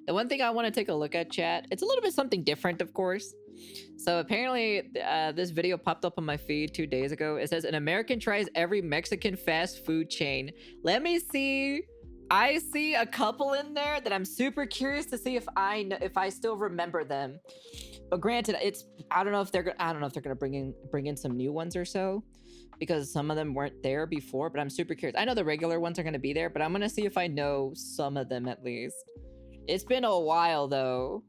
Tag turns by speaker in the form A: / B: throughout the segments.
A: The one thing I want to take a look at, chat, it's a little bit something different, of course. So apparently, this video popped up on my feed 2 days ago. It says, an American tries every Mexican fast food chain. Let me see. I see a couple in there that I'm super curious to see if I still remember them. But granted, I don't know if they're gonna bring in some new ones or so, because some of them weren't there before. But I'm super curious. I know the regular ones are gonna be there, but I'm gonna see if I know some of them at least. It's been a while though.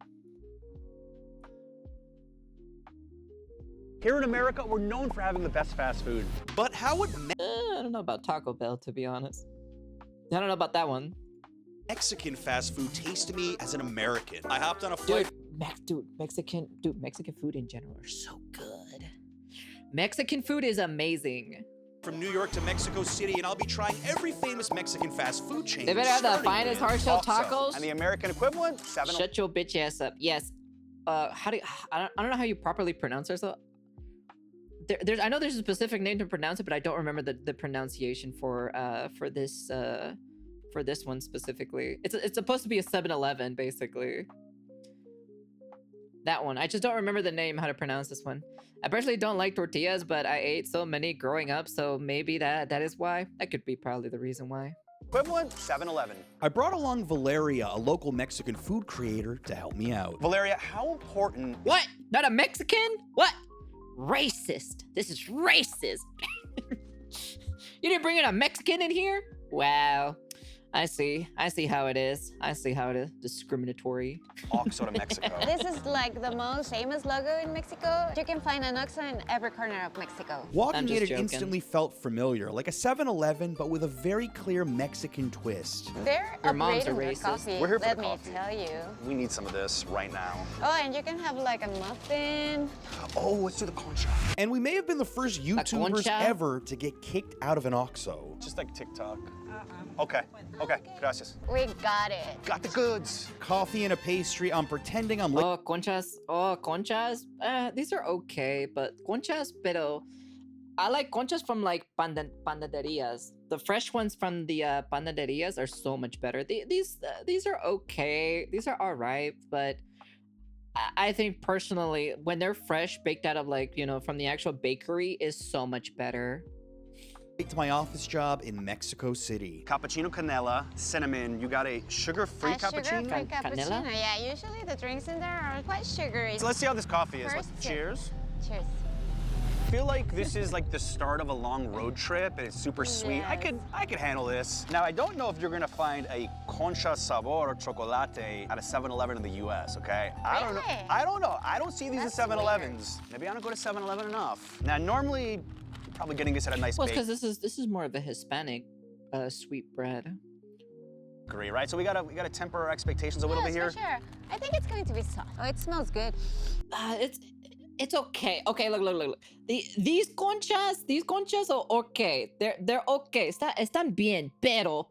B: Here in America, we're known for having the best fast food.
C: But how would
A: I don't know about Taco Bell, to be honest. I don't know about that one.
C: Mexican fast food taste to me as an American? I hopped on a flight.
A: Mexican food in general are so good. Mexican food is amazing.
C: From New York to Mexico City, and I'll be trying every famous Mexican fast food chain.
A: They better have the finest hard shell tacos.
B: And the American equivalent, 7.
A: Shut your bitch ass up. Yes. I don't know how you properly pronounce it. So I know there's a specific name to pronounce it, but I don't remember the pronunciation for this one specifically. It's supposed to be a 7-Eleven basically. That one. I just don't remember the name, how to pronounce this one. I personally don't like tortillas, but I ate so many growing up, so maybe that is why. That could be probably the reason why.
B: Equivalent, 7-Eleven.
C: I brought along Valeria, a local Mexican food creator, to help me out.
B: Valeria, how important...
A: What? Not a Mexican? What? Racist. This is racist. You didn't bring in a Mexican in here? Wow. I see how it is. I see how it is. Discriminatory.
B: Oxxo to Mexico.
D: This is like the most famous logo in Mexico. You can find an Oxxo in every corner of Mexico.
C: Walking in, it instantly felt familiar, like a 7-Eleven, but with a very clear Mexican twist.
D: They're upgrading their coffee.
B: We're here for
D: Let
B: the
D: me
B: coffee.
D: tell you.
B: We need some of this right now.
D: Oh, and you can have like a muffin.
B: Oh, let's do the concha.
C: And we may have been the first YouTubers ever to get kicked out of an Oxxo.
B: Just like TikTok. Okay, gracias.
D: We got it.
B: Got the goods.
C: Coffee and a pastry. I'm pretending I'm
A: Oh, conchas. Oh, conchas. These are okay, but conchas, pero I like conchas from like panaderias. The fresh ones from the panaderias are so much better. These are okay. These are all right, but I think personally, when they're fresh, baked out of like, you know, from the actual bakery is so much better.
C: To my office job in Mexico City.
B: Cappuccino canela, cinnamon. You got a sugar-free cappuccino?
D: Sugar-free cappuccino. Yeah, usually the drinks in there are quite sugary.
B: So let's see how this coffee is.
D: First
B: Cheers.
D: Cheers.
B: I feel like this is like the start of a long road trip, and it's super sweet.
D: Yes.
B: I could handle this. Now, I don't know if you're gonna find a concha sabor or chocolate at a 7-Eleven in the US, okay? I don't know. I don't see these at 7-Elevens. Maybe I don't go to 7-Eleven enough. Now, normally, probably getting this at a nice
A: Well, because this is more of a Hispanic sweet bread.
B: bakery, right? So we gotta temper our expectations a little bit here.
D: For sure. I think it's going to be soft. Oh, it smells good.
A: It's okay. Okay, look. These conchas are okay. They're okay. Están bien, pero.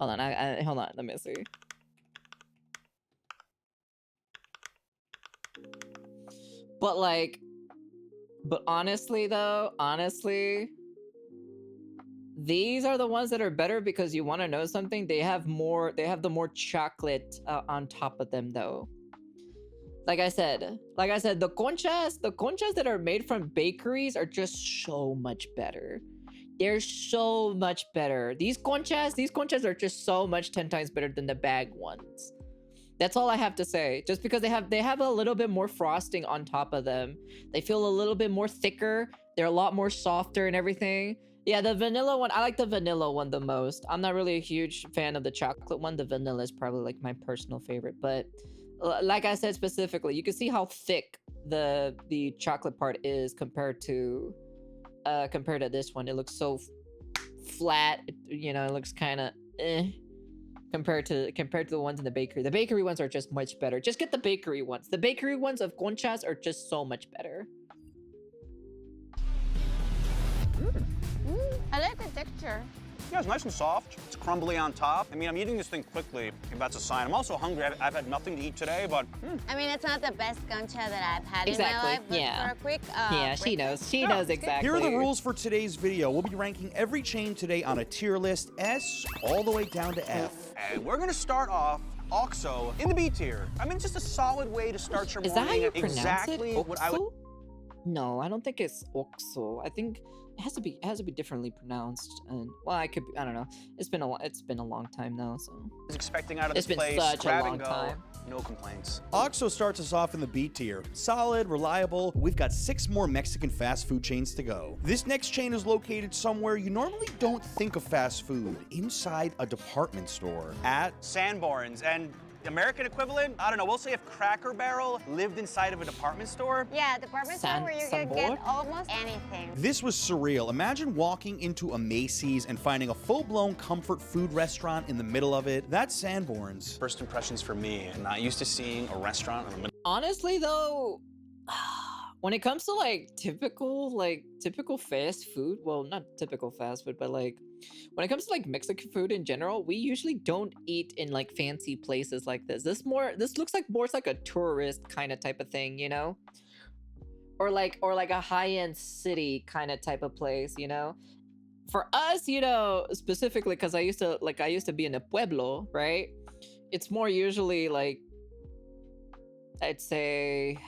A: Hold on, hold on. Let me see. But honestly, these are the ones that are better because you want to know something. They have the more chocolate on top of them, though. Like I said, the conchas that are made from bakeries are just so much better. They're so much better. These conchas are just so much 10 times better than the bag ones. That's all I have to say. Just because they have a little bit more frosting on top of them. They feel a little bit more thicker. They're a lot more softer and everything. Yeah, the vanilla one, I like the vanilla one the most. I'm not really a huge fan of the chocolate one. The vanilla is probably like my personal favorite. But like I said specifically, you can see how thick the chocolate part is compared to this one. It looks so flat. You know, it looks kind of compared to the ones in the bakery. The bakery ones are just much better. Just get the bakery ones. The bakery ones of conchas are just so much better.
D: I like the texture.
B: Yeah, it's nice and soft. It's crumbly on top. I mean, I'm eating this thing quickly, if that's a sign. I'm also hungry. I've had nothing to eat today, but
D: I mean, it's not the best concha that I've had
A: Exactly,
D: in my life, but
A: yeah.
D: for a quick
A: Yeah, she knows. She knows exactly.
C: Here are the rules for today's video. We'll be ranking every chain today on a tier list, S all the way down to F.
B: and we're gonna start off Oxxo in the B tier. I mean, it's just a solid way to start your
A: Is
B: morning.
A: that how you pronounce
B: exactly
A: it?
B: what I would.
A: Oxxo? No, I don't think it's Oxxo. I think it has to be differently pronounced. And well, I don't know. It's been a long time now, so.
B: Was expecting out of
A: It's
B: this
A: been
B: place.
A: such a
B: Grab
A: long
B: and go.
A: time.
B: No complaints.
C: Oxxo starts us off in the B tier. Solid, reliable. We've got 6 more Mexican fast food chains to go. This next chain is located somewhere you normally don't think of fast food, inside a department store at
B: Sanborns and American equivalent. I don't know. We'll say if Cracker Barrel lived inside of a department store.
D: Yeah, department store where you can
A: Sanborn?
D: get almost anything.
C: This was surreal. Imagine walking into a Macy's and finding a full-blown comfort food restaurant in the middle of it. That's Sanborns.
B: First impressions for me, and not used to seeing a restaurant in the middle.
A: Honestly, though, when it comes to like typical fast food, well, not typical fast food, but like when it comes to like Mexican food in general, we usually don't eat in like fancy places like this. This looks like more like a tourist kind of type of thing, you know? Or like a high-end city kind of type of place, you know? For us, you know, specifically because I used to be in a pueblo, right? It's more usually like, I'd say,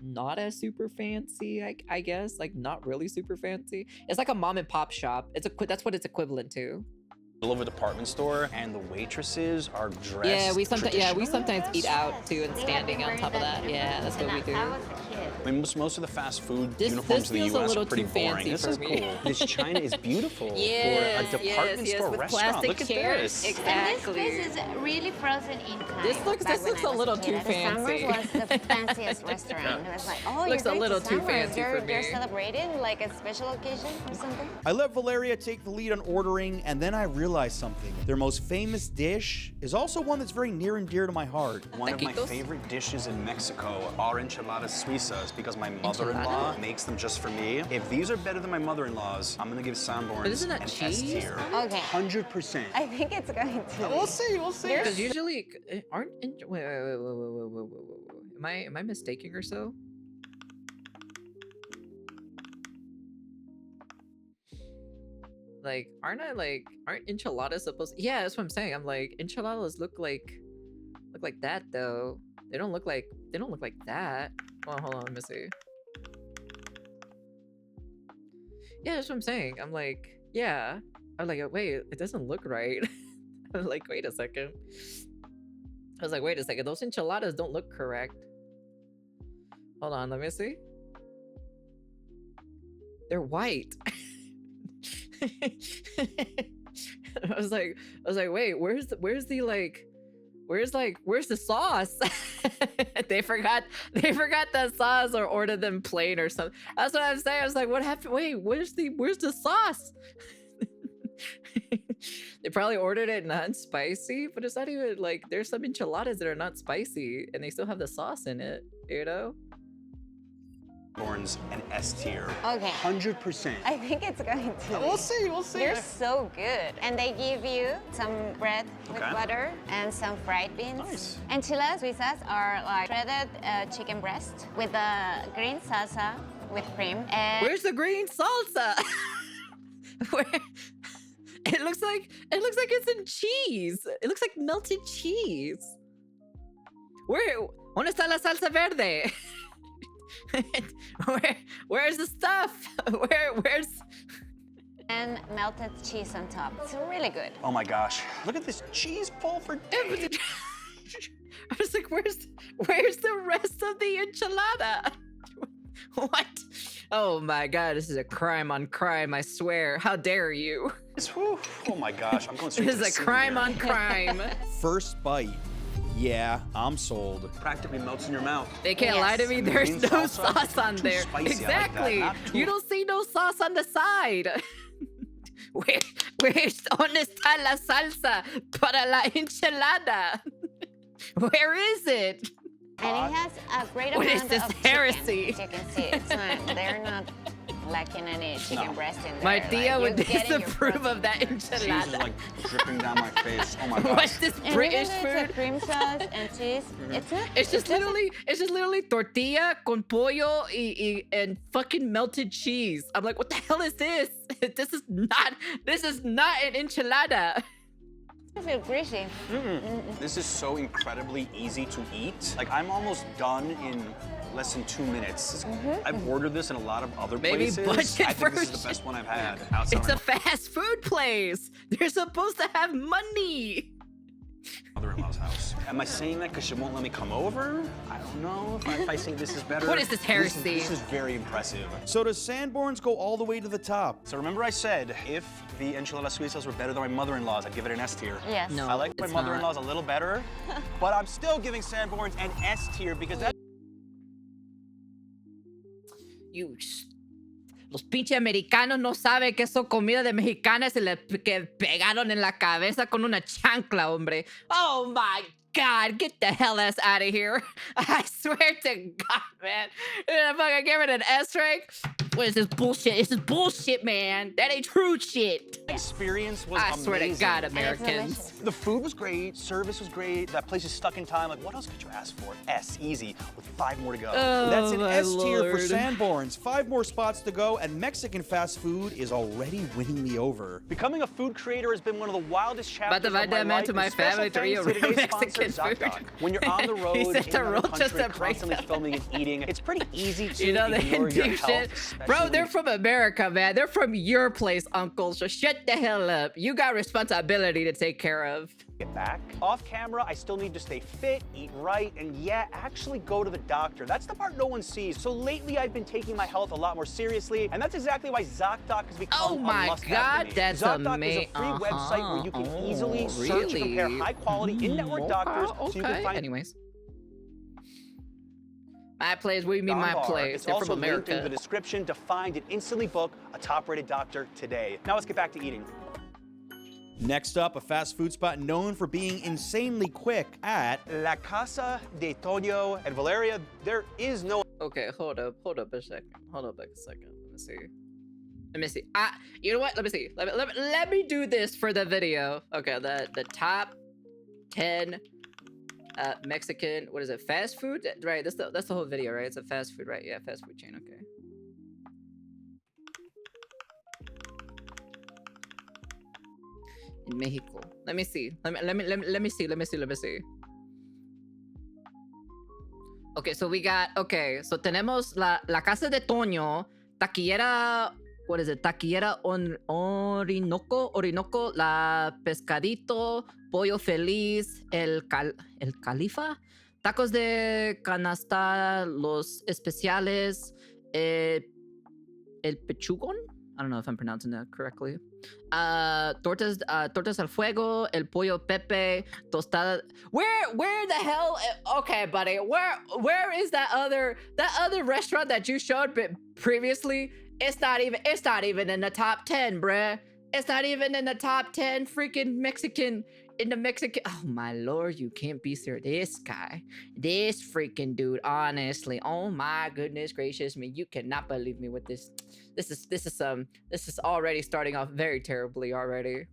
A: not as super fancy, I guess, like not really super fancy. It's like a mom and pop shop. That's what it's equivalent to.
B: Of a department store, and the waitresses are dressed.
A: Yeah, we sometimes
B: traditionally.
A: eat out too and standing on top of that. Yeah, that's what we do.
D: I was a kid.
B: I mean, most of the fast food
A: This
B: uniforms in the
A: feels a
B: U.S.
A: little
B: are pretty
A: too
B: boring.
A: fancy
B: This
A: for
B: is
A: me.
B: cool. This China is beautiful
A: Yes,
B: for a department store
A: with
B: restaurant.
A: plastic
B: Look at
A: chairs.
B: this.
A: Exactly.
D: And this place is really frozen in time.
A: This looks
D: Back when I
A: a
D: was
A: little
D: kid,
A: too
D: the Sanborns
A: fancy.
D: was the fanciest restaurant. It was like, oh,
A: Looks
D: you're
A: a
D: going
A: little
D: to
A: too
D: Sanborns.
A: fancy
D: You're
A: for me.
D: celebrating like a special occasion or something.
C: I let Valeria take the lead on ordering, and then I realized something. Their most famous dish is also one that's very near and dear to my heart.
B: One of my
A: Taquitos?
B: favorite dishes in Mexico are enchiladas suizas because my mother-in-law makes them just for me. If these are better than my mother-in-law's, I'm gonna give Sanborns
A: isn't that
B: an S
A: cheese?
B: tier.
D: Okay.
B: 100%.
D: I think it's going to.
B: We'll see.
A: Because usually aren't wait. Am I mistaking or so? Like, aren't enchiladas supposed? Yeah, that's what I'm saying. I'm like, enchiladas look like that though. They don't look like that. Well, hold on, let me see. Yeah, that's what I'm saying. I'm like, yeah. I'm like, wait, it doesn't look right. I was like, wait a second. I was like, wait a second. Those enchiladas don't look correct. Hold on, let me see. They're white. I was like, wait, where's the sauce? they forgot the sauce or ordered them plain or something. That's what I'm saying. I was like, what happened? Wait, where's the sauce? They probably ordered it not spicy, but it's not even like, there's some enchiladas that are not spicy and they still have the sauce in it, you know?
B: Sanborns an S tier.
D: Okay.
B: 100%.
D: I think it's going to.
B: We'll see.
D: They're so good. And they give you some bread with
B: Okay.
D: butter and some fried beans.
B: Nice.
D: Enchiladas suizas are like shredded chicken breast with a green salsa with cream. And
A: Where's the green salsa? Where? It looks like it's in cheese. It looks like melted cheese. ¿Dónde está la salsa verde? Where's the stuff? Where's
D: and melted cheese on top. It's really good.
B: Oh my gosh. Look at this cheese pull for days.
A: I was like, where's the rest of the enchilada? What? Oh my god, this is a crime on crime, I swear. How dare you?
B: Oh my gosh, I'm going straight
A: This
B: to the
A: is a
B: scene
A: crime
B: here.
A: on crime.
C: First bite. Yeah, I'm sold.
B: Practically melts in your mouth.
A: They can't lie to me,
B: Yes.
A: there's
B: Green
A: no
B: salsa,
A: sauce on
B: too
A: there.
B: spicy, I like that.
A: Exactly.
B: Not too-
A: You don't see no sauce on the side. ¿Dónde está la salsa para la enchilada? Where is it?
D: And it has a great
A: What
D: amount
A: is this
D: of
A: heresy?
D: chicken. As you can see, it's not, they're not lacking any chicken
B: No.
D: breast in there.
A: My tia
D: like,
A: would
D: you're getting your
A: disapprove of that
D: protein.
B: Cheese is
A: enchilada.
B: like dripping down my face. Oh my gosh.
A: What's this
D: And
A: British
D: even though it's a
A: food?
D: cream sauce and cheese, it's not.
A: It's just
D: doesn't-
A: literally tortilla con pollo and fucking melted cheese. I'm like, what the hell is this? This is not an enchilada.
D: I feel greasy.
B: This is so incredibly easy to eat. Like, I'm almost done in less than 2 minutes. I've ordered this in a lot of other
A: Maybe
B: places.
A: budget
B: I think this is
A: version.
B: the best one I've had outside
A: It's
B: my
A: a fast food place. They're supposed to have money.
B: mother-in-law's house. Am I saying that because she won't let me come over? I don't know if I say this is better.
A: What is this heresy?
B: This is very impressive.
C: So does Sanborns go all the way to the top?
B: So remember I said, if the enchilada suizas were better than my mother-in-law's, I'd give it an S tier.
D: Yes.
A: No.
B: I like my
A: it's
B: mother-in-law's a little better, but I'm still giving Sanborns an S tier because that
A: Los pinches americanos no saben que eso comida de mexicana se le que pegaron en la cabeza con una chancla, hombre. Oh my God, get the hell ass out of here. I swear to God, man. If I give it an S rank, what is this bullshit? This is bullshit, man. That ain't true shit.
B: experience was
A: I
B: amazing.
A: swear to God,
D: And it's
A: Americans.
D: delicious.
B: The food was great, service was great, that place is stuck in time. Like, what else could you ask for? S, easy, with 5 more to go.
C: That's an
A: my
C: S tier for
A: Lord.
C: Sanborns. 5 more spots to go, and Mexican fast food is already winning me over.
B: Becoming a food creator has been one of the wildest
A: About
B: chapters
A: to
B: of
A: invite
B: my
A: that man
B: life.
A: to my
B: and special
A: family to eat
B: thanks to today's
A: Mexican
B: sponsor,
A: food.
B: ZocDoc. When you're on the road,
A: He said
B: in
A: to
B: another
A: roll just
B: country,
A: to break
B: constantly
A: them.
B: filming and eating, it's pretty easy to
A: You know, they
B: ignore
A: do
B: your health,
A: shit.
B: especially
A: Bro,
B: when
A: they're
B: you-
A: from America, man. They're from your place, uncle. So shut the hell up. You got responsibility to take care of.
B: get back. Off camera, I still need to stay fit, eat right, and yeah, actually go to the doctor. That's the part no one sees. So lately, I've been taking my health a lot more seriously, and that's exactly why ZocDoc has become
A: Oh
B: a
A: my
B: must-have
A: God,
B: for me.
A: that's
B: ZocDoc is a
A: amazing.
B: free website where you can easily search and compare high-quality in-network doctors, so you can find
A: Anyways. My place, we mean my
B: Bar.
A: place.
B: It's
A: They're
B: also
A: from
B: linked in the
A: America.
B: description to find and instantly book a top-rated doctor today. Now let's get back to eating.
C: Next up, a fast food spot known for being insanely quick at
B: La Casa De Tono and Valeria, there is no
A: Okay, hold up a second. Hold up a second. Let me see. You know what? Let me see. Let me do this for the video. Okay, the top 10 Mexican, what is it? Fast food? Right, that's the whole video, right? It's a fast food, right? Yeah, fast food chain, okay. In Mexico. Let me see. Let me see. Okay, so we got, so tenemos la Casa de Tono, taquillera, what is it? Taquillera Orinoco, la Pescadito, Pollo Feliz, el Califa, tacos de canasta, los especiales, el pechugón. I don't know if I'm pronouncing that correctly. Tortas al fuego, el pollo pepe, tostada. Where the hell? Okay, buddy. Where is that other restaurant that you showed previously? It's not even in the top 10, bruh. It's not even in the top 10 freaking Mexican. Oh my Lord, you can't be serious. This guy, this freaking dude, honestly. Oh my goodness gracious me. You cannot believe me with this. This is already starting off very terribly already.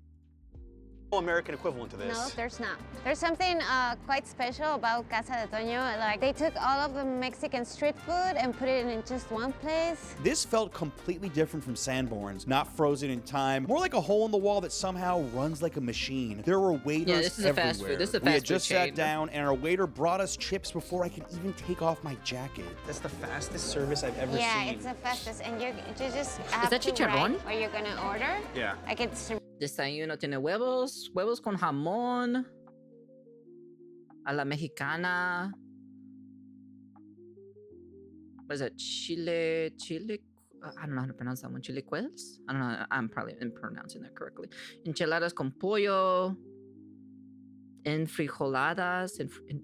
B: American equivalent to this.
D: No, there's not. There's something quite special about Casa de Tono. Like, they took all of the Mexican street food and put it in just one place.
C: This felt completely different from Sanborns, not frozen in time, more like a hole in the wall that somehow runs like a machine. There were waiters
A: this is a
C: everywhere.
A: fast food. This is a
C: We
A: fast
C: had
A: food
C: just
A: chain.
C: sat down, and our waiter brought us chips before I could even take off my jacket.
B: That's the fastest service I've ever
D: Yeah,
B: seen.
D: it's the fastest, and you just have
A: that
D: to
A: chicharrón?
D: write what you're gonna order.
B: Yeah.
D: Like, it's
A: Desayuno tiene huevos con jamón, a la mexicana. What is it? Chile. I don't know how to pronounce that one. Chilequeles? I don't know. I'm probably pronouncing that correctly. Enchiladas con pollo. Enfrijoladas.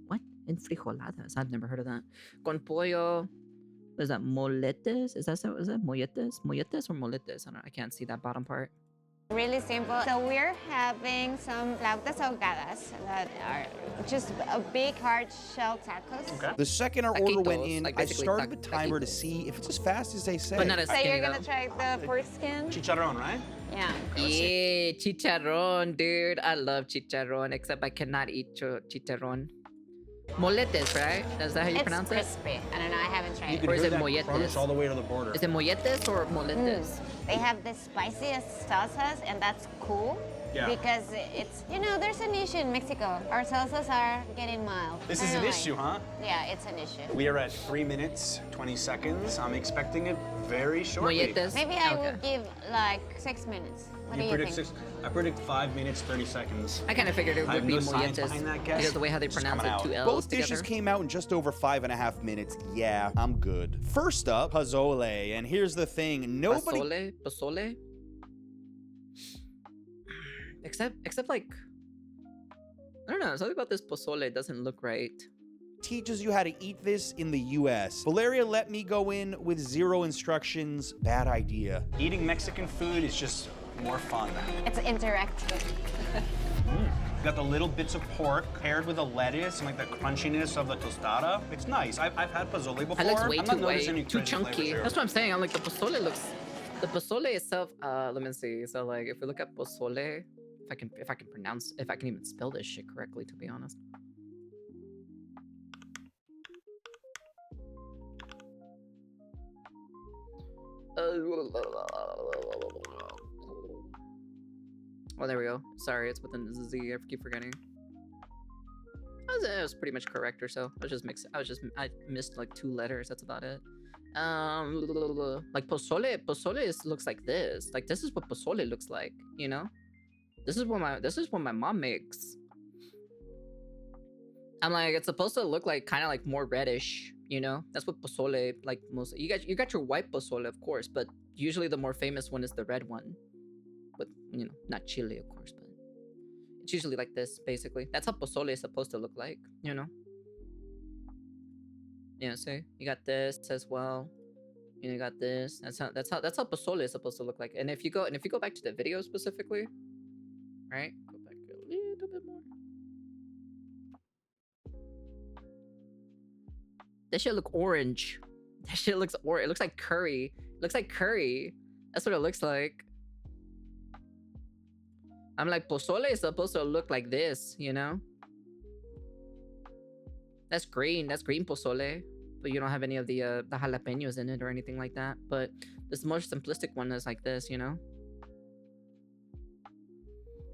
A: What? Enfrijoladas. I've never heard of that. Con pollo. What is that? Moletes? Is that molletes? Molletes or moletes? I don't know. I can't see that bottom part.
D: Really simple. So we're having some flautas ahogadas that are just a big hard shell tacos.
B: Okay.
C: The second our order went
A: Taquitos,
C: in,
A: like
C: I
A: basically
C: started the timer to
A: taquitos.
C: see if it's as fast as they say.
A: But not as
D: So
A: skinny,
D: you're gonna
A: though.
D: try the pork skin?
B: Chicharron, right?
D: Yeah.
A: Yeah, chicharrón, dude. I love chicharrón, except I cannot eat chicharrón. Moletes, right? Is that how you
D: It's
A: pronounce it?
D: crispy. I don't know. I haven't tried
B: You
D: it.
B: can
A: Or is
B: hear
A: it
B: that
A: molletes?
B: crunch all the way to the border.
A: Is it molletes or moletes?
D: They have the spiciest salsas, and that's cool.
B: Yeah.
D: Because it's, you know, there's an issue in Mexico. Our salsas are getting mild.
B: This
D: I
B: is
D: don't
B: an
D: know why.
B: issue, huh?
D: Yeah, it's an issue.
B: We are at 3 minutes, 20 seconds. I'm expecting it very shortly.
A: Molletes.
D: Maybe I
A: Okay.
D: would give like 6 minutes. What do you
B: predict
D: think?
B: 6. I predict 5 minutes, 30 seconds.
A: I kind of figured it
B: I have
A: would be
B: no science
A: molletes
B: behind that guess.
A: because the way how they
B: It's just
A: pronounce it,
B: coming
A: 2
B: out.
A: L's
C: Both dishes
A: together.
C: came out in just over 5.5 minutes. Yeah, I'm good. First up, pozole. And here's the thing, nobody...
A: Pozole. Except like, I don't know. Something about this pozole doesn't look right.
C: teaches you how to eat this in the US. Valeria let me go in with 0 instructions. Bad idea.
B: Eating Mexican food is just more fun.
D: It's interactive.
B: Got the little bits of pork paired with the lettuce and like the crunchiness of the tostada. It's nice. I've had pozole before.
A: It looks way
B: I'm not
A: too
B: noticing any
A: too
B: crazy flavors
A: chunky.
B: here.
A: That's what I'm saying. I'm like the pozole itself. Let me see. So like, if we look at pozole, if I can even spell this shit correctly, to be honest. Oh, there we go. Sorry, it's within the Z. I keep forgetting. It was pretty much correct or so. I missed like 2 letters. That's about it. Like pozole looks like this. Like this is what pozole looks like. You know, this is what my mom makes. I'm like, it's supposed to look like kind of like more reddish. You know, that's what pozole like most. You got your white pozole, of course, but usually the more famous one is the red one. But you know, not chili, of course, but it's usually like this, basically. That's how pozole is supposed to look like, you know. Yeah, see, you got this as well. You got this. That's how pozole is supposed to look like. And if you go back to the video specifically, right? Go back a little bit more. That shit look orange. That shit looks orange. It looks like curry. It looks like curry. That's what it looks like. I'm like, pozole is supposed to look like this, you know? That's green pozole. But you don't have any of the jalapenos in it or anything like that. But this more simplistic one is like this, you know?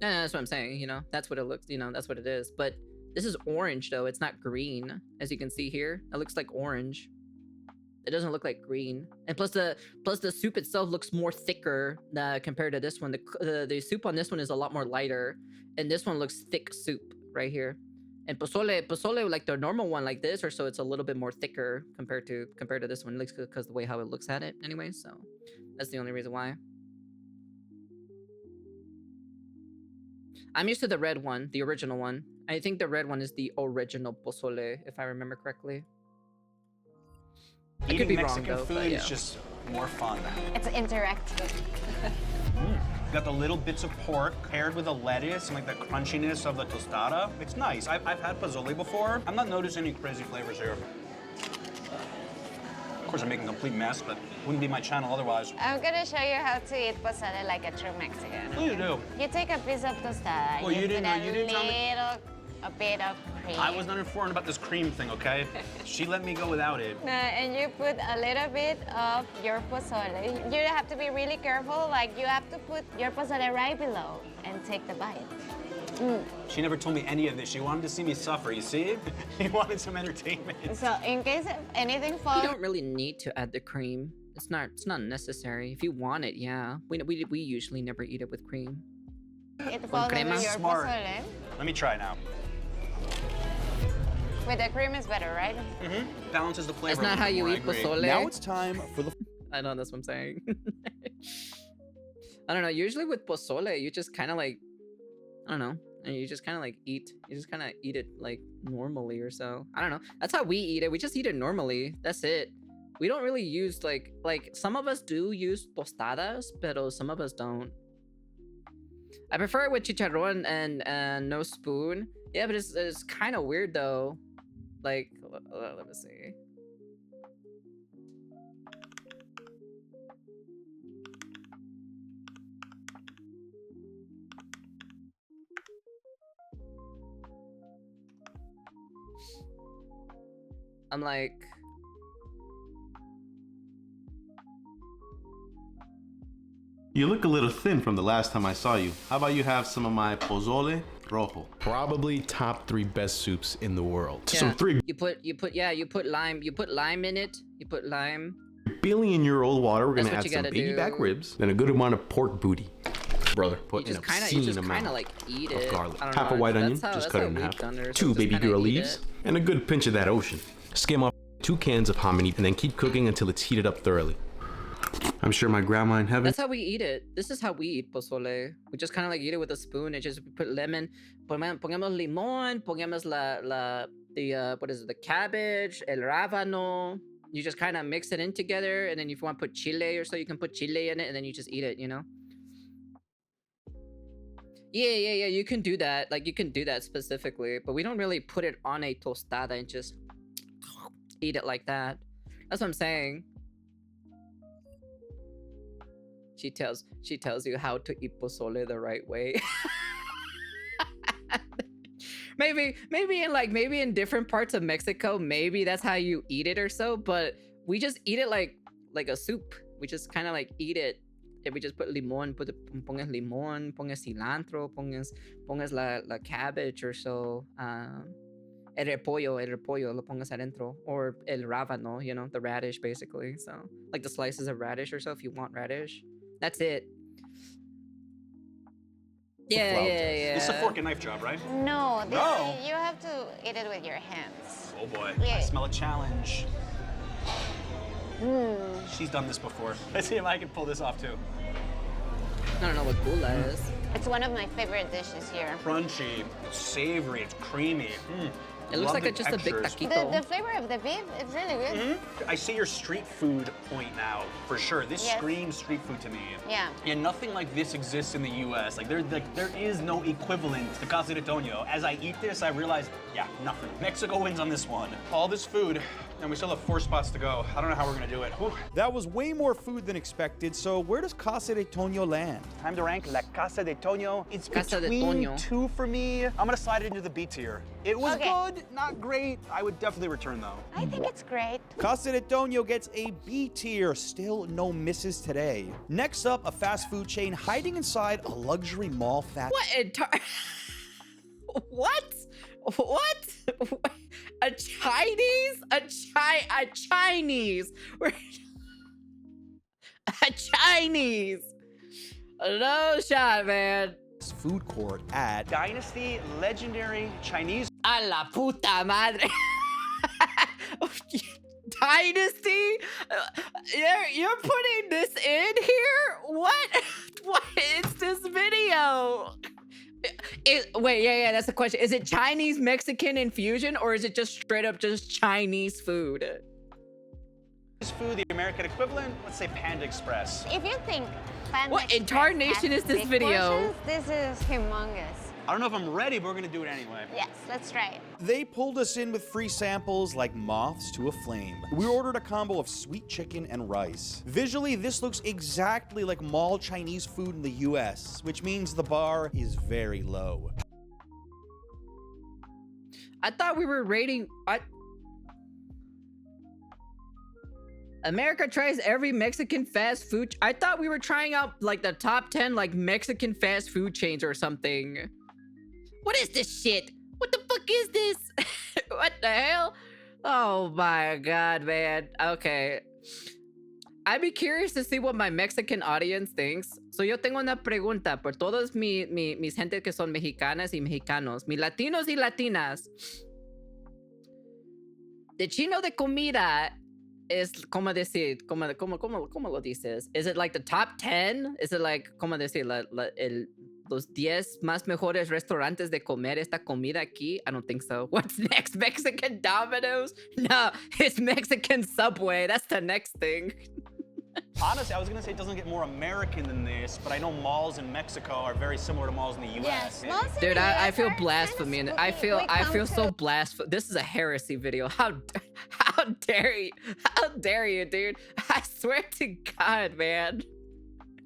A: No, that's what I'm saying, you know? That's what it looks, you know, that's what it is. But this is orange, though. It's not green, as you can see here. It looks like orange. It doesn't look like green, and plus the soup itself looks more thicker compared to this one. The soup on this one is a lot more lighter, and this one looks thick soup right here. And pozole like the normal one like this, or so it's a little bit more thicker compared to this one, because the way how it looks at it anyway. So that's the only reason why. I'm used to the red one, the original one. I think the red one is the original pozole, if I remember correctly. I could be
B: Mexican
A: wrong, though,
B: food
A: but yeah.
B: is just more fun.
D: It's interactive.
B: Got the little bits of pork paired with the lettuce and like the crunchiness of the tostada. It's nice. I've had pozole before. I'm not noticing any crazy flavors here. Of course, I'm making a complete mess, but wouldn't be my channel otherwise.
D: I'm gonna show you how to eat pozole like a true Mexican.
B: Please do.
D: You take a piece of tostada,
B: Well,
D: you
B: you
D: put
B: didn't tell me.
D: a bit of cream.
B: I was not informed about this cream thing, okay? She let me go without it.
D: And you put a little bit of your pozole. You have to be really careful, like you have to put your pozole right below and take the bite.
B: She never told me any of this. She wanted to see me suffer, you see? She wanted some entertainment.
D: So in case anything
A: You
D: falls,
A: don't really need to add the cream. It's not necessary. If you want it, yeah. We usually never eat it with cream.
D: it falls over
A: crema?
D: your
B: Smart.
D: pozole.
B: Let me try now.
D: With the cream is better, right?
B: Balances the flavor.
A: That's not how you
B: I
A: eat
B: agree.
A: pozole.
C: Now it's time for the
A: I know, that's what I'm saying. I don't know. Usually with pozole, you just kind of like, I don't know. And you just kind of like eat. You just kind of eat it like normally or so. I don't know. That's how we eat it. We just eat it normally. That's it. We don't really use like some of us do use tostadas, but some of us don't. I prefer it with chicharron and no spoon. Yeah, but it's kind of weird though. Like, let me see. I'm like,
E: you look a little thin from the last time I saw you. How about you have some of my pozole rojo?
F: Probably top 3 best soups in the world.
A: yeah.
F: Some 3
A: You put lime in it. You put lime.
F: billion-year-old water. We're gonna
A: That's what
F: add
A: you
F: some
A: gotta
F: baby
A: do.
F: back ribs, then a good amount of pork booty. Brother, put
A: You
F: an
A: just
F: obscene amount
A: like eat
F: of
A: it.
F: garlic.
A: I don't
F: Half
A: know,
F: a white onion,
A: that's how-
F: just
A: that's
F: cut
A: how
F: it in
A: we've
F: half.
A: done it, so
F: 2
A: just
F: baby
A: kinda
F: girl
A: eat
F: leaves,
A: it.
F: and a good pinch of that ocean. Skim off 2 cans of hominy, and then keep cooking until it's heated up thoroughly. I'm sure my grandma in heaven.
A: That's how we eat it. This is how we eat pozole. We just kind of like eat it with a spoon. It just put lemon. Pongamos limón. Pongamos what is it? The cabbage, el rábano. You just kind of mix it in together, and then if you want to put chile or so, you can put chile in it, and then you just eat it. You know. Yeah. You can do that. Like you can do that specifically, but we don't really put it on a tostada and just eat it like that. That's what I'm saying. She tells you how to eat pozole the right way. maybe in different parts of Mexico, maybe that's how you eat it or so, but we just eat it like a soup. We just kind of like eat it. And we just put limón, pongas limón, pongas cilantro, pongas la cabbage or so. El repollo lo pongas adentro, or el rábano, you know, the radish basically. So like the slices of radish or so if you want radish. That's it. Yeah.
B: This is a fork and knife job, right?
D: No,
B: No.
D: you have to eat it with your hands.
B: Oh boy,
D: Yeah.
B: I smell a challenge. She's done this before. Let's see if I can pull this off too.
A: I don't know what gula is.
D: It's one of my favorite dishes here.
B: Crunchy, it's savory, it's creamy.
A: It looks
B: Love
A: like
B: the
A: just a big
B: textures.
A: taquito.
D: The flavor of the beef is really good.
B: I see your street food point now, for sure. This
D: Yes.
B: screams street food to me.
D: Yeah.
B: Yeah, nothing like this exists in the U.S. There is no equivalent to Casa De Tono. As I eat this, I realize, yeah, nothing. Mexico wins on this one. All this food, and we still have 4 spots to go. I don't know how we're gonna do it. Whew.
C: That was way more food than expected, so where does Casa de Tono land?
B: Time to rank La Casa De Tono. It's
A: Casa de
B: between
A: Tono.
B: 2 for me. I'm gonna slide it into the B tier. It was
D: Okay.
B: good, not great. I would definitely return though.
D: I think it's great.
C: Casa de Tono gets a B tier, still no misses today. Next up, a fast food chain hiding inside a luxury mall fat.
A: What What? A Chinese? A Chinese? A Chinese? No shot, man.
C: Food court at
B: Dynasty legendary Chinese.
A: A la puta madre. Dynasty? You're putting this in here? What? What is this video? Wait, yeah, that's the question. Is it Chinese Mexican infusion, or is it just straight up just Chinese food?
B: Food, the American equivalent, let's say Panda Express.
D: If you think Panda
A: What
D: Express
A: incarnation
D: has
A: is this
D: big
A: video?
D: portions, this is humongous.
B: I don't know if I'm ready, but we're gonna do it anyway.
D: Yes, let's try it.
C: They pulled us in with free samples like moths to a flame. We ordered a combo of sweet chicken and rice. Visually, this looks exactly like mall Chinese food in the US, which means the bar is very low.
A: I thought we were rating. America tries every Mexican fast food. I thought we were trying out like the top 10 like Mexican fast food chains or something. What is this shit? What the fuck is this? What the hell? Oh my god, man. Okay. I'd be curious to see what my Mexican audience thinks. So yo tengo una pregunta por todos mis gente que son mexicanas y mexicanos, mis latinos y latinas. De chino de comida is, ¿cómo decir? ¿Cómo lo dices? Is it like the top 10? Is it like, ¿cómo decir? Los 10 más mejores restaurantes de comer esta comida aquí? I don't think so. What's next? Mexican Domino's? No, it's Mexican Subway. That's the next thing.
B: Honestly, I was gonna say it doesn't get more American than this, but I know malls in Mexico are very similar to malls in the U.S.
D: Yes, malls in
A: Dude,
D: the
A: I
D: US
A: feel
D: are
A: blasphemy,
D: kind
A: and
D: of
A: I
D: spooky.
A: feel
D: We come
A: so
D: to-
A: blasphemy. This is a heresy video. How dare you? How dare you, dude? I swear to God, man.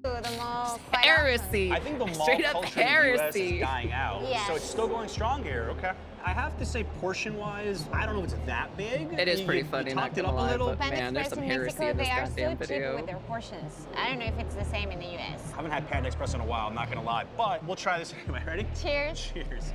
D: to the mall quite
A: Heresy.
B: I think the mall
A: Straight up
B: culture in the U.S.
A: heresy.
B: is dying out,
D: Yes.
B: so it's still going strong here. Okay. I have to say, portion-wise, I don't know if it's that big.
A: It is pretty
B: You
A: funny, not
B: topped it
A: gonna
B: up a
A: lie,
B: little.
A: but
D: Panda
A: man, there's
D: Express
A: some
D: in
A: heresy
D: Mexico,
A: in this
D: they are so
A: goddamn
D: cheap
A: video.
D: with their portions. I don't know if it's the same in the US.
B: I haven't had Panda Express in a while, I'm not gonna lie, but we'll try this anyway. Ready?
D: Cheers.
B: Cheers.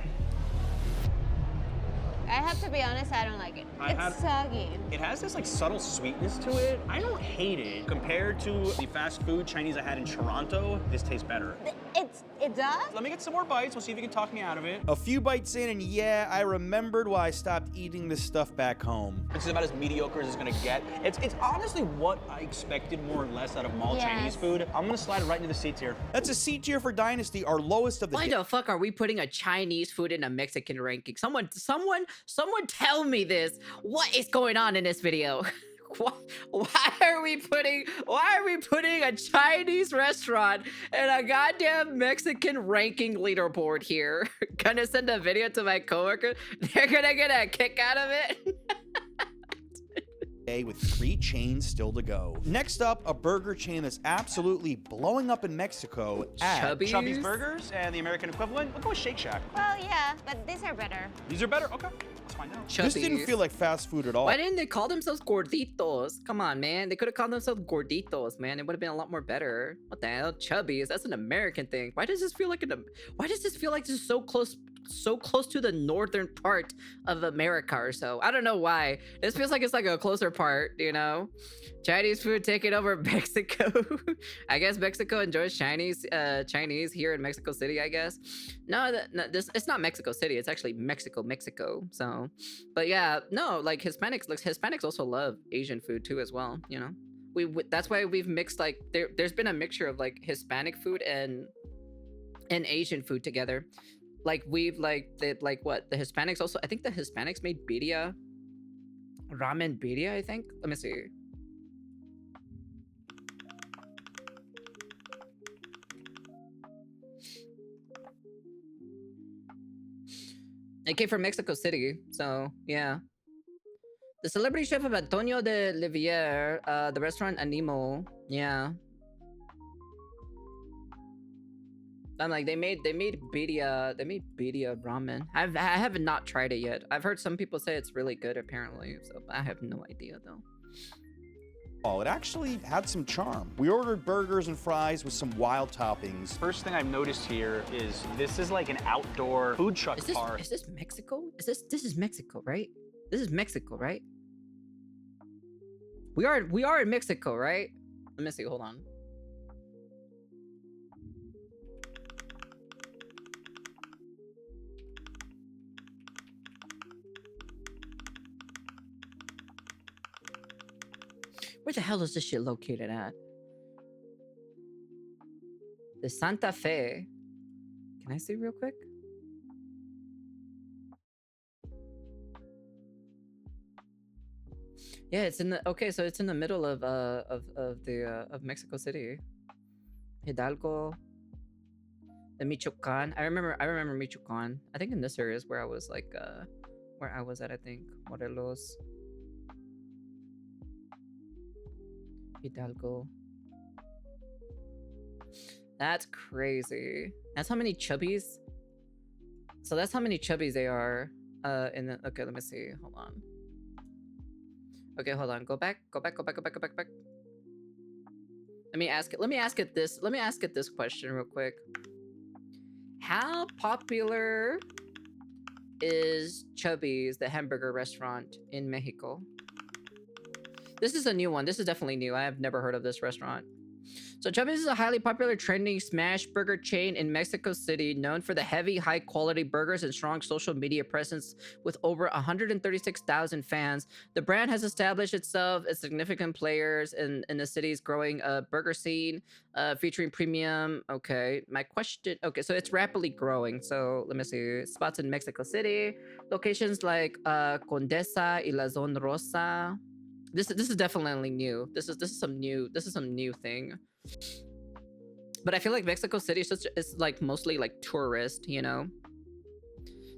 D: I have to be honest, I don't like it. It's soggy.
B: It has this like subtle sweetness to it. I don't hate it. Compared to the fast food Chinese I had in Toronto, this tastes better.
D: It does?
B: Let me get some more bites. We'll see if you can talk me out of it.
C: A few bites in, and yeah, I remembered why I stopped eating this stuff back home.
B: This is about as mediocre as it's gonna get. It's honestly what I expected more or less out of mall
D: Yes.
B: Chinese food. I'm gonna slide right into the C tier.
C: That's a C tier for Dynasty, our lowest of the
A: Why the fuck are we putting a Chinese food in a Mexican ranking? Someone tell me this. What is going on in this video? Why are we putting a Chinese restaurant in a goddamn Mexican ranking leaderboard here? Gonna send a video to my coworker. They're gonna get a kick out of it.
C: day with 3 chains still to go. Next up, a burger chain that's absolutely blowing up in Mexico at
A: Chubbies?
B: Chubbies Burgers and the American equivalent. We'll go with Shake Shack.
D: Well, yeah, but these are better.
B: These are better? Okay, let's find out.
C: This didn't
A: Chubbies.
C: feel like fast food at all.
A: Why didn't they call themselves gorditos? Come on, man. They could have called themselves gorditos, man. It would have been a lot more better. What the hell? Chubbies. That's an American thing. Why does this feel like this is so close to the northern part of America or so? I don't know why. This feels like it's like a closer part, you know? Chinese food taking over Mexico. I guess Mexico enjoys Chinese here in Mexico City, I guess. No, it's not Mexico City. It's actually Mexico. So, but yeah, no, like Hispanics also love Asian food too as well, you know? That's why we've mixed, like, there's been a mixture of like Hispanic food and Asian food together. Like we've the Hispanics also, I think the Hispanics made birria, ramen birria, I think. Let me see. It came from Mexico City, so yeah. The celebrity chef of Antonio de Livier, the restaurant Animo, yeah. I'm like, they made birria ramen. I have not tried it yet. I've heard some people say it's really good apparently, so I have no idea though.
C: Oh, it actually had some charm. We ordered burgers and fries with some wild toppings.
B: First thing I've noticed here is this is like an outdoor food truck car.
A: Is this Mexico? This is Mexico, right? This is Mexico, right? We are in Mexico, right? Let me see, hold on. Where the hell is this shit located at? The Santa Fe. Can I see real quick? Yeah, it's in the so it's in the middle of Mexico City. Hidalgo. The Michoacan. I remember Michoacan. I think in this area is where I was like where I was at, I think. Morelos. Hidalgo. That's crazy. That's how many Chubbies. So that's how many Chubbies they are. In the okay, let me see. Hold on. Okay, hold on. Go back. Let me ask it this question real quick. How popular is Chubbies, the hamburger restaurant in Mexico? This is a new one. This is definitely new. I have never heard of this restaurant. So Chubbies is a highly popular trending smash burger chain in Mexico City, known for the heavy, high-quality burgers and strong social media presence with over 136,000 fans. The brand has established itself as significant players in the city's growing burger scene, featuring premium. Okay, my question. Okay, so it's rapidly growing. So let me see. Spots in Mexico City, locations like Condesa y La Zona Rosa. This is definitely new. This is some new thing. But I feel like Mexico City is like mostly like tourist, you know.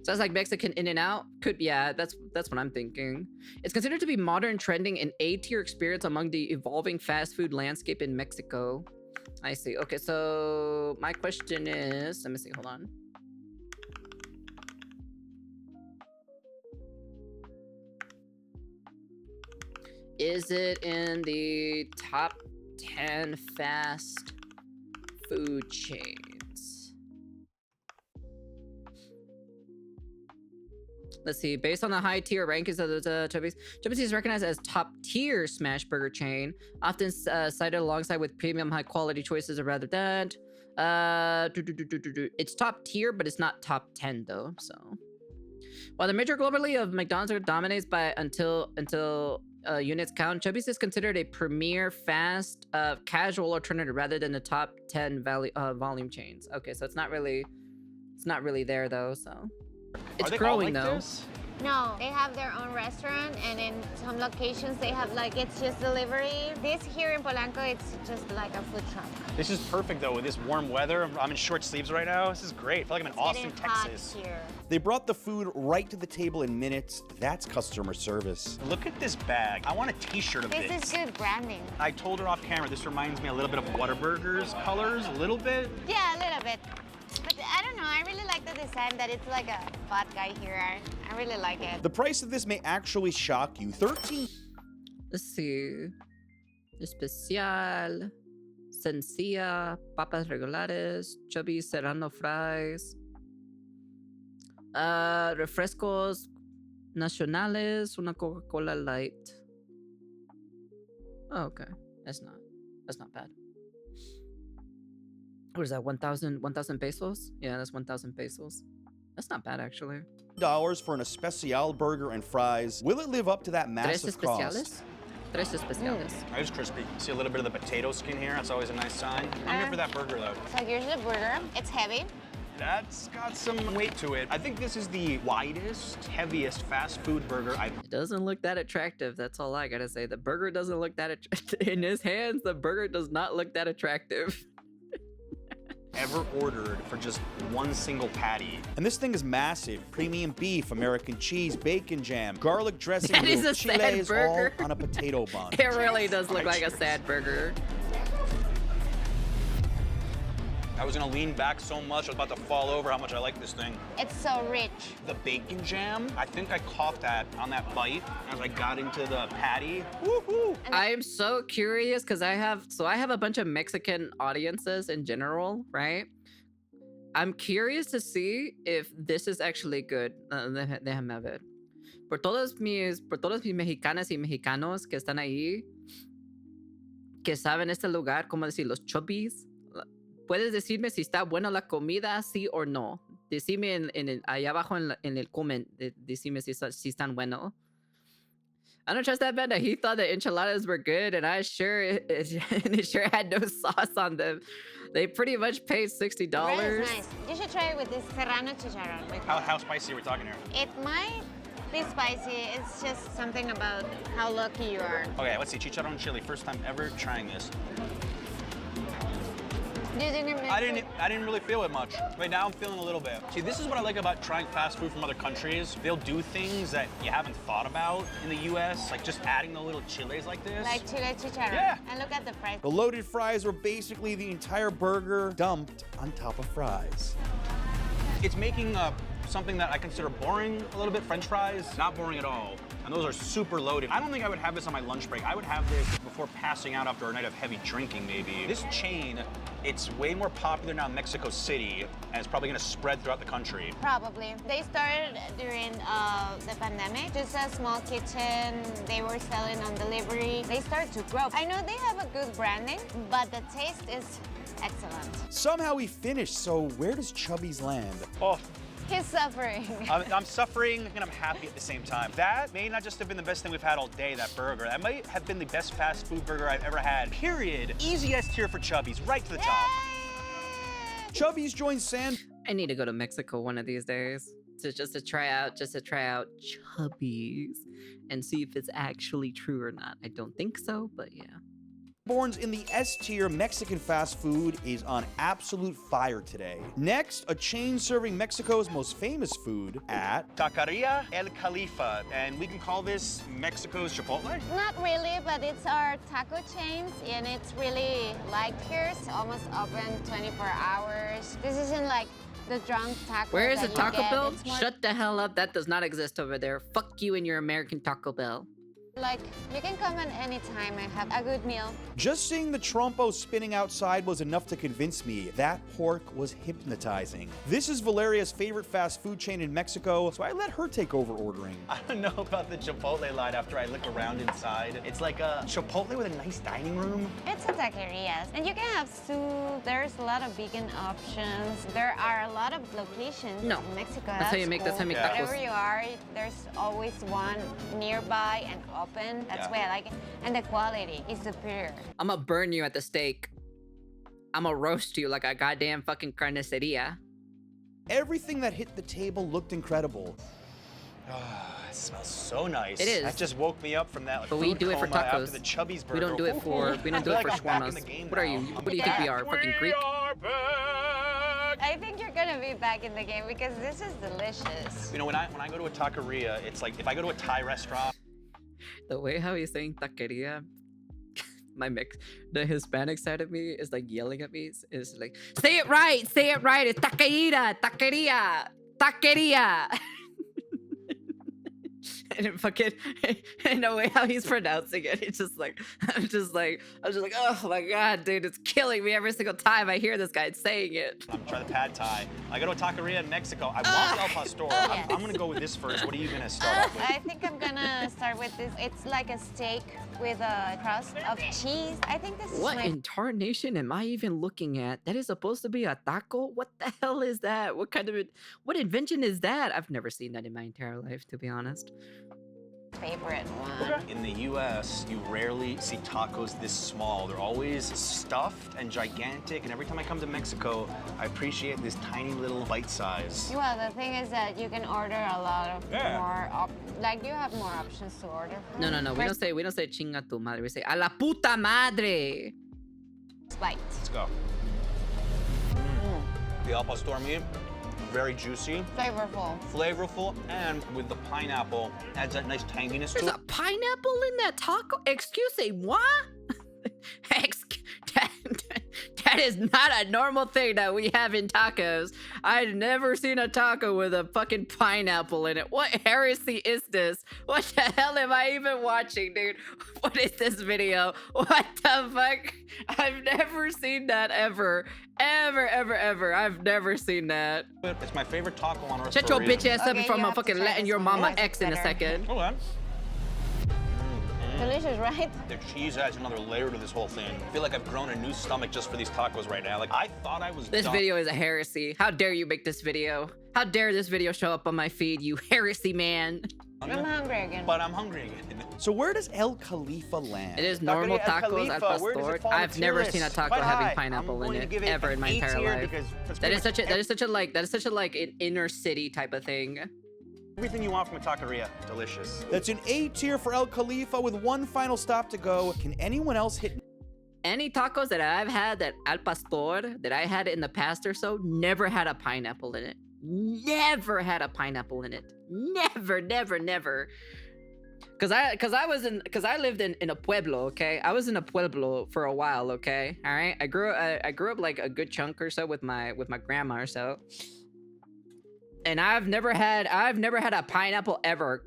A: So it's like Mexican in and out. That's what I'm thinking. It's considered to be modern, trending, and A-tier experience among the evolving fast food landscape in Mexico. I see. Okay, so my question is, let me see, hold on. Is it in the top 10 fast food chains? Let's see. Based on the high tier rankings of the Chubbies, Chubbies is recognized as top tier smash burger chain, often cited alongside with premium high quality choices or rather than. It's top tier, but it's not top 10 though. So, while the major globally of McDonald's dominates by until units count, Chubbies is considered a premier fast casual alternative rather than the top 10 volume chains. Okay, so it's not really there though. So it's growing though.
D: No, they have their own restaurant, and in some locations they have like it's just delivery. This here in Polanco, it's just like a food truck.
B: This is perfect though with this warm weather. I'm in short sleeves right now. This is great. I feel like I'm in Austin, Texas.
D: Here.
C: They brought the food right to the table in minutes. That's customer service.
B: Look at this bag. I want a t-shirt of this.
D: This is good branding.
B: I told her off camera, this reminds me a little bit of Whataburger's colors, a little bit.
D: Yeah, a little bit. But I don't know, I really like the design that it's like a fat guy here. I really like it.
C: The price of this may actually shock you. 13.
A: Let's see. Especial, Sencilla, Papas Regulares, Chubby Serrano Fries, Refrescos Nacionales, una Coca-Cola Light. Oh, okay. That's not bad. What is that, 1,000 pesos? Yeah, that's 1,000 pesos. That's not bad, actually.
C: $3 for an especial burger and fries. Will it live up to that massive cost?
A: Tres especiales.
B: It was crispy. See a little bit of the potato skin here. That's always a nice sign. I'm here for that burger, though.
D: So here's the burger. It's heavy.
B: That's got some weight to it. I think this is the widest, heaviest fast food burger I've...
A: It doesn't look that attractive. That's all I gotta say. The burger doesn't look that attractive. In his hands, the burger does not look that attractive.
B: Ever ordered for just one single patty.
C: And this thing is massive. Premium beef, American cheese, bacon jam, garlic dressing,
A: That is a sad
C: chiles,
A: burger.
C: all on a potato bun.
A: It really does look like a sad burger.
B: I was gonna lean back so much, I was about to fall over how much I like this thing.
D: It's so rich.
B: The bacon jam, I think I caught that on that bite as I got into the patty. Woohoo!
A: I'm so curious because I have a bunch of Mexican audiences in general, right? I'm curious to see if this is actually good. Déjame ver. Por todos mis mexicanas y mexicanos que están ahí, que saben este lugar, como decir, los Chubbies. ¿Puedes decirme si está buena la comida, sí o no? Decime allá abajo en el comment, decime si están bueno. I don't trust that man. He thought the enchiladas were good, and it sure had no sauce on them. They pretty much paid $60.
D: Bread is nice. You should try it with this serrano chicharrón.
B: How spicy are we talking here?
D: It might be spicy. It's just something about how lucky you are.
B: Okay, let's see. Chicharron chili. First time ever trying this.
D: You didn't miss
B: I didn't really feel it much. Right now I'm feeling a little bit. See, this is what I like about trying fast food from other countries. They'll do things that you haven't thought about in the US, like just adding the little chiles like this.
D: Like chile chicharron.
B: Yeah.
D: And look at the price.
C: The loaded fries were basically the entire burger dumped on top of fries.
B: It's making something that I consider boring a little bit, French fries, not boring at all. And those are super loaded. I don't think I would have this on my lunch break. I would have this before passing out after a night of heavy drinking, maybe. This chain, it's way more popular now in Mexico City, and it's probably gonna spread throughout the country.
D: Probably. They started during the pandemic. Just a small kitchen. They were selling on delivery. They started to grow. I know they have a good branding, but the taste is excellent.
C: Somehow we finished, so where does Chubbies land?
B: Oh,
D: He's suffering.
B: I'm suffering and I'm happy at the same time. That may not just have been the best thing we've had all day, that burger. That might have been the best fast food burger I've ever had, period. Easy S tier for Chubbies, right to the top.
C: Chubbies joins
A: I need to go to Mexico one of these days just to try out Chubbies and see if it's actually true or not. I don't think so, but yeah.
C: Sanborns in the S tier Mexican fast food is on absolute fire today. Next, a chain serving Mexico's most famous food at
B: Taqueria El Califa, and we can call this Mexico's Chipotle?
D: Not really, but it's our taco chains, and it's really liked here. It's almost open 24 hours. This isn't like the drunk taco.
A: Where is the
D: that you
A: Taco
D: get.
A: Bell?
D: It's more
A: Shut the hell up. That does not exist over there. Fuck you and your American Taco Bell.
D: like you can come at any time and have a good meal.
C: Just seeing the trompo spinning outside was enough to convince me that pork was hypnotizing. This is Valeria's favorite fast food chain in Mexico, so I let her take over ordering.
B: I don't know about the Chipotle line after I look around inside. It's like a Chipotle with a nice dining room.
D: It's a taqueria, and you can have soup. There's a lot of vegan options. There are a lot of locations
A: No.
D: in Mexico.
A: That's how you make
D: cool.
A: tacos.
D: Wherever you are, there's always one nearby and open. That's why I like it. And the quality is superior.
A: I'm gonna burn you at the stake. I'm gonna roast you like a goddamn fucking carniceria.
C: Everything that hit the table looked incredible.
B: It smells so nice.
A: It is.
B: That just woke me up from that like,
A: But we
B: food
A: do it for
B: coma after
A: tacos.
B: the Chubbies burger.
A: We don't do it for
B: I feel like I'm back in
A: shawarmas.
B: the game
A: What are you?
B: now.
A: What do you think we are? Fucking Greek?
D: I think you're gonna be back in the game because this is delicious.
B: You know, when I go to a taqueria, it's like if I go to a Thai restaurant.
A: The way how he's saying taqueria, the Hispanic side of me is like yelling at me. Is like, say it right, it's taqueria, taqueria, taqueria. And it fucking, and the way how he's pronouncing it, it's just like, I'm just like, oh my god, dude, it's killing me every single time I hear this guy saying it.
B: I'm trying the pad Thai. I go to a taqueria in Mexico. I want El Pastor. I'm gonna go with this first. What are you gonna start off with?
D: I think I'm gonna start with this. It's like a steak with a crust of cheese. I think this is
A: What
D: my
A: incarnation am I even looking at? That is supposed to be a taco? What the hell is that? What invention is that? I've never seen that in my entire life, to be honest.
D: favorite one.
B: In the US, you rarely see tacos this small. They're always stuffed and gigantic, and every time I come to Mexico, I appreciate this tiny little bite size.
D: Well, the thing is that you can order a lot of more, like you have more options to order from.
A: No. We don't say chinga tu madre. We say a la puta madre.
D: Bite.
B: Let's go. The al pastor meat, very juicy, flavorful, and with the pineapple, adds that nice tanginess
A: There's
B: to
A: a
B: it.
A: pineapple in that taco? Excuse-moi? That is not a normal thing that we have in tacos. I've never seen a taco with a fucking pineapple in it. What heresy is this? What the hell am I even watching, dude? What is this video? What the fuck? I've never seen that ever. Ever. I've never seen that.
B: It's my favorite taco on earth.
A: Shut
B: for a
A: your
B: reason.
A: bitch ass up
D: Okay,
A: before
D: you
A: I'm
D: have to
A: fucking
D: try
A: letting
D: this
A: your
D: one.
A: mama
D: This is
A: X in a
D: better.
A: second.
B: Hold on.
D: Delicious, right?
B: The cheese adds another layer to this whole thing. I feel like I've grown a new stomach just for these tacos right now. Like, I thought I was
A: This
B: done.
A: video is a heresy. How dare you make this video? How dare this video show up on my feed, you heresy man?
D: I'm hungry again.
B: But I'm hungry again.
C: So where does El Califa land?
A: It is normal
B: Taqueria El
A: tacos al
B: Califa, where does it
A: pastor.
B: fall on the
A: I've
B: tier
A: never
B: list?
A: seen a taco
B: Quite
A: having
B: high.
A: pineapple
B: I'm
A: in
B: going to
A: it
B: give it
A: ever in my
B: an A
A: entire
B: tier
A: life.
B: because that's
A: That is
B: pretty
A: such a an inner city type of thing.
B: everything you want from a taqueria. Delicious.
C: That's an A tier for El Califa with one final stop to go. Can anyone else hit
A: Any tacos that I've had that al pastor that I had in the past or so never had a pineapple in it. Never had a pineapple in it. Never. Cause I lived in a pueblo, okay? I was in a pueblo for a while, okay? All right. I grew up like a good chunk or so with my grandma or so. And I've never had a pineapple ever.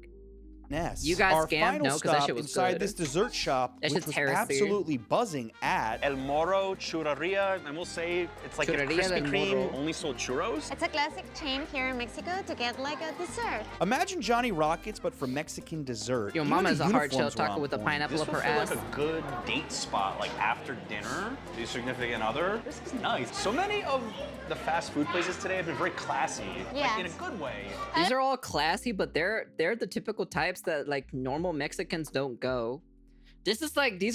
C: Ness?
A: You guys
C: Our
A: scammed?
C: final
A: No, 'cause that
C: stop
A: shit was
C: inside
A: good.
C: this dessert shop,
A: That
C: which
A: shit's
C: was
A: heresy.
C: absolutely buzzing at
B: El Moro churreria, and we'll say it's like a
A: Churreria
B: Krispy
A: del
B: Kreme,
A: Moro.
B: only sold churros.
D: It's a classic chain here in Mexico to get like a dessert.
C: Imagine Johnny Rockets, but for Mexican dessert.
A: Your
C: Even
A: mama's
C: the
A: a hard shell
C: uniforms were
A: taco
C: on
A: with a
C: point.
A: pineapple
B: This
A: up
B: would
A: her
B: feel
A: ass.
B: like a good date spot, like after dinner, your significant other. This is nice. So many of the fast food places today have been very classy, like in a
D: Yes.
B: good way.
A: These are all classy, but they're the typical types that like normal Mexicans don't go. These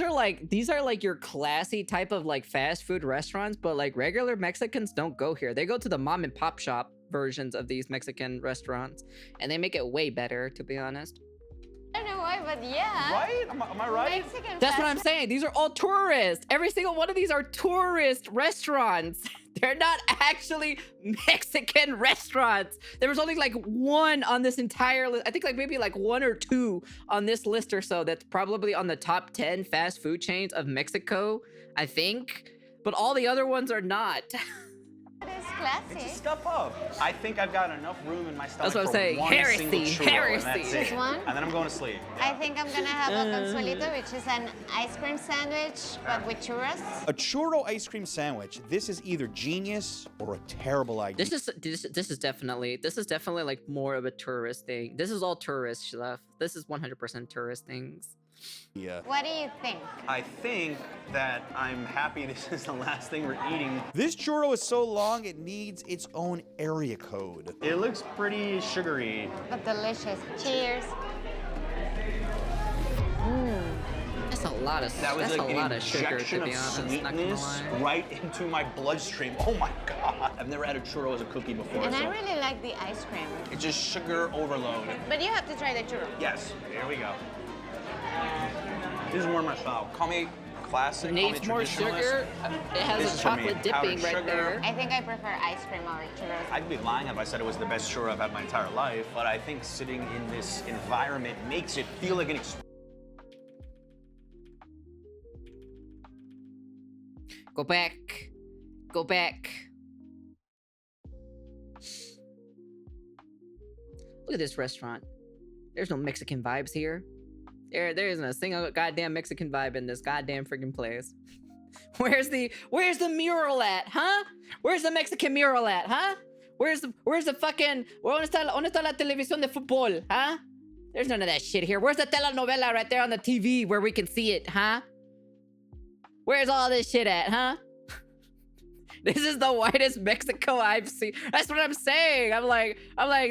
A: are like your classy type of like fast food restaurants, but like regular Mexicans don't go here. They go to the mom and pop shop. versions of these Mexican restaurants, and they make it way better, to be honest.
D: I don't know why, but yeah.
B: Right? Am I right?
D: Mexican
A: That's what
D: fast
A: I'm saying. These are all tourists. Every single one of these are tourist restaurants. They're not actually Mexican restaurants. There was only like one on this entire list. I think like maybe like one or two on this list or so that's probably on the top 10 fast food chains of Mexico, I think. But all the other ones are not.
D: It is classy.
B: It's a step up. I think I've got enough room in my stomach
A: That's what I'm
B: for
A: saying.
B: one single
A: Heresy,
B: churro,
A: heresy.
B: and that's
D: Just
B: it.
D: one?
B: And then I'm going to sleep.
D: I think I'm gonna have a consuelito, which is an ice cream sandwich, but with churros.
C: A churro ice cream sandwich. This is either genius or a terrible idea.
A: This is definitely like more of a tourist thing. This is all tourist stuff. This is 100% tourist things.
C: Yeah.
D: What do you think?
B: I think that I'm happy this is the last thing we're eating.
C: This churro is so long it needs its own area code.
B: It looks pretty sugary.
D: But delicious. Cheers.
A: That's a lot of
B: That was
A: that's
B: like
A: a lot
B: an
A: of sugar, to
B: injection
A: be
B: of
A: honest. Not gonna
B: sweetness
A: lie.
B: right into my bloodstream. Oh my God. I've never had a churro as a cookie before.
D: And
B: so
D: I really like the ice cream.
B: it's just sugar overload.
D: But you have to try the churro.
B: Yes, here we go. This is more my style. Call me classic, call me
A: Needs more
B: traditionalist.
A: sugar. It has
B: This
A: a
B: is for me.
A: chocolate
B: Powdered
A: dipping right
B: sugar.
A: there.
D: I think I prefer ice cream over churros.
B: I'd be lying if I said it was the best churro I've had my entire life, but I think sitting in this environment makes it feel like an experience.
A: Go back. Go back. Look at this restaurant. There's no Mexican vibes here. There isn't a single goddamn Mexican vibe in this goddamn freaking place. Where's the mural at, huh? Where's the Mexican mural at, huh? Where's the fucking ¿Dónde está la televisión de fútbol, huh? There's none of that shit here. Where's the telenovela right there on the TV where we can see it, huh? Where's all this shit at, huh? This is the whitest Mexico I've seen. That's what I'm saying. I'm like,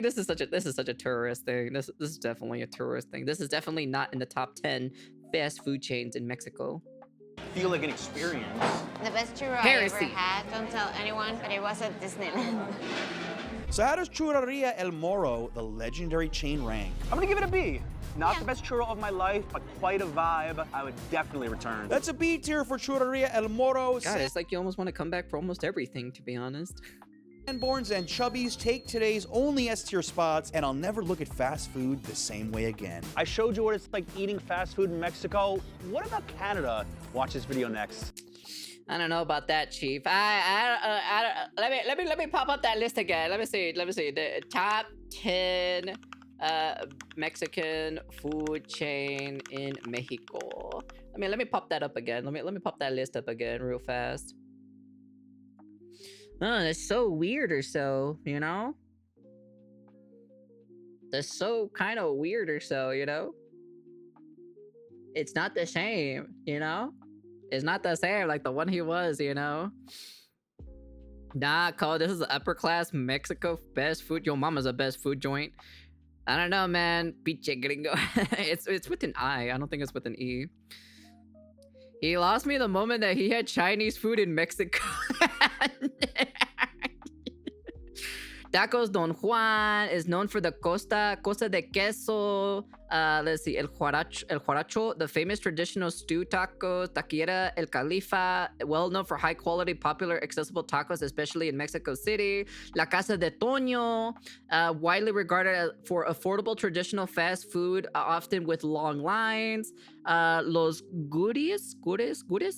A: this is such a tourist thing. This is definitely a tourist thing. This is definitely not in the top 10 fast food chains in Mexico.
B: Feel like an experience.
D: The best churro I
A: Heresy.
D: ever had, don't tell anyone, but it was at Disneyland.
C: So how does Churreria El Moro, the legendary chain, rank?
B: I'm gonna give it a B. Not
D: Yeah.
B: the best churro of my life, but quite a vibe. I would definitely return.
C: That's a B tier for Churreria El Moro.
A: God, it's like you almost want to come back for almost everything, to be honest.
C: Sanborns and Chubbies take today's only S tier spots, and I'll never look at fast food the same way again.
B: I showed you what it's like eating fast food in Mexico. What about Canada? Watch this video next.
A: I don't know about that, Chief. Let me pop up that list again. Let me see. The top 10 Mexican food chain in Mexico. Let me pop that up again. Let me pop that list up again real fast. Oh, that's so weird or so, you know? That's so kind of weird or so, you know? It's not the same, you know? It's not the same like the one he was, you know? Nah, Cole, this is upper class Mexico best food. Yo mama's a best food joint. I don't know, man. Pinche gringo. it's with an I. I don't think it's with an E. He lost me the moment that he had Chinese food in Mexico. Tacos Don Juan is known for the Costa de Queso. Let's see, El Huaracho, the famous traditional stew tacos. Taqueria El Califa, well known for high quality, popular, accessible tacos, especially in Mexico City. La Casa De Tono, widely regarded for affordable traditional fast food, often with long lines. Los Guris,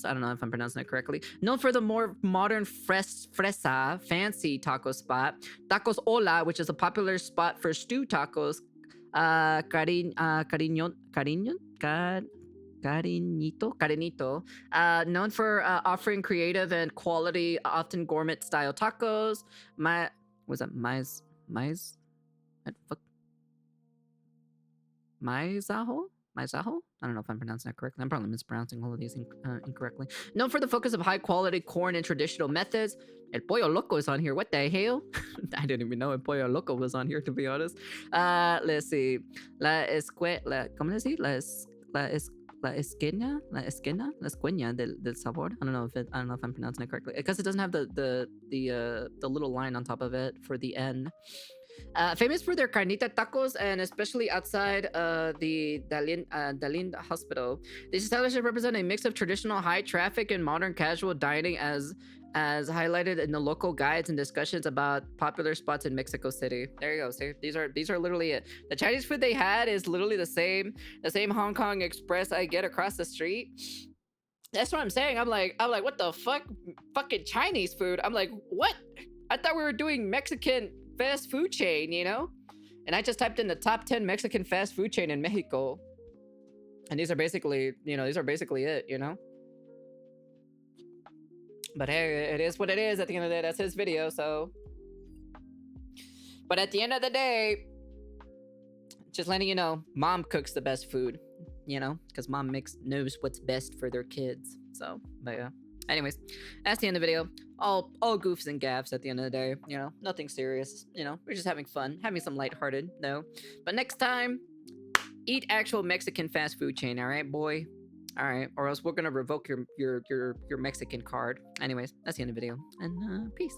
A: I don't know if I'm pronouncing it correctly. Known for the more modern fresa, fancy taco spot. Tacos Ola, which is a popular spot for stew tacos. Carinito, known for offering creative and quality, often gourmet style tacos. Maizajo? I don't know if I'm pronouncing that correctly. I'm probably mispronouncing all of these incorrectly. Known for the focus of high quality corn and traditional methods. El Pollo Loco is on here. What the hell? I didn't even know El Pollo Loco was on here, to be honest. Let's see. ¿Cómo se dice? esquina del sabor. I don't know if I'm pronouncing it correctly because it doesn't have the little line on top of it for the N. Famous for their carnita tacos and especially outside the Dalin Hospital. These establishments represent a mix of traditional high traffic and modern casual dining as highlighted in the local guides and discussions about popular spots in Mexico City. There you go. See, these are literally it. The Chinese food they had is literally the same Hong Kong Express I get across the street. That's what I'm saying. I'm like, what the fuck? Fucking Chinese food. I'm like, what? I thought we were doing Mexican fast food chain, you know? And I just typed in the top 10 Mexican fast food chain in Mexico. And these are basically it, you know? But hey, it is what it is at the end of the day. That's his video, so. But at the end of the day, just letting you know, mom cooks the best food, you know? Because mom knows what's best for their kids. So, but yeah. Anyways, that's the end of the video. All goofs and gaffs at the end of the day, you know, nothing serious, you know, we're just having fun, having some lighthearted, no. But next time, eat actual Mexican fast food chain, all right, boy? All right, or else we're gonna revoke your Mexican card. Anyways, that's the end of the video, and peace.